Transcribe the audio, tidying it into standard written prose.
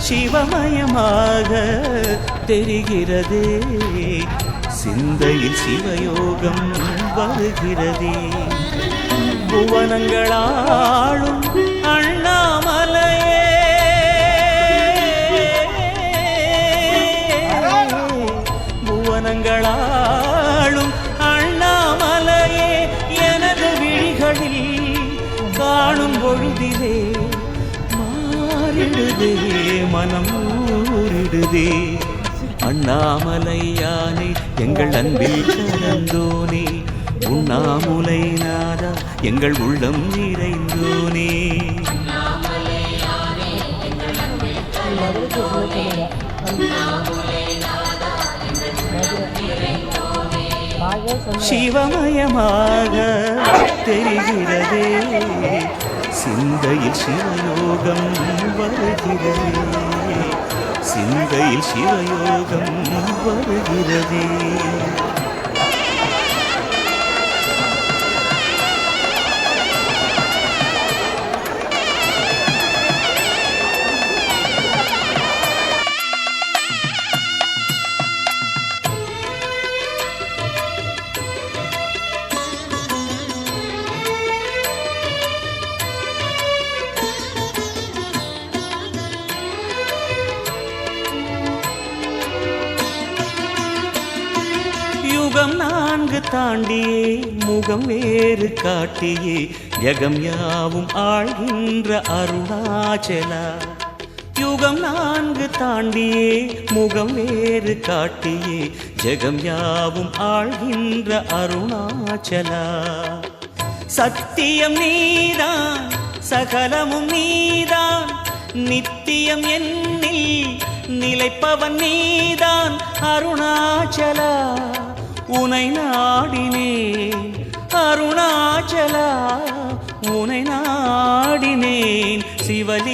சிவமயமாக தெரிகிறதே, சிந்தையில் சிவயோகம் வருகிறதே. புவனங்களாளும் அண்ணாமலையே, புவனங்களாளும் அண்ணாமலையே, எனது விழிகளில் காணும் பொழுதிலே மாறிடுதே, மனம் ஊறிடுதே. அண்ணாமலையானே எங்கள் அன்பில் கலந்தோனே, உண்ணாமுலை நாதா எங்கள் உள்ளம் நிறைந்தோனே. சிவமயமாக தெரிகிறதே, சிந்தையில் சிவயோகம் வருகிறதே, சிந்தையில் சிவயோகம் வருகிறதே. யுகம் 4 தாண்டியே முகம் வேறு காட்டியே, ஜகம் யாவும் ஆழ்கின்ற அருணாச்சலா. யுகம் 4 தாண்டியே முகம் வேறு காட்டியே, ஜகம் யாவும் ஆழ்கின்ற அருணாச்சலா. சத்தியம் நீதான் சகலமும் நீதான், நித்தியம் என்னில் நிலைப்பவன் நீதான் அருணாச்சலா. உனை நாடினேன் அருணாச்சலா, உனை நாடினேன் சிவலி.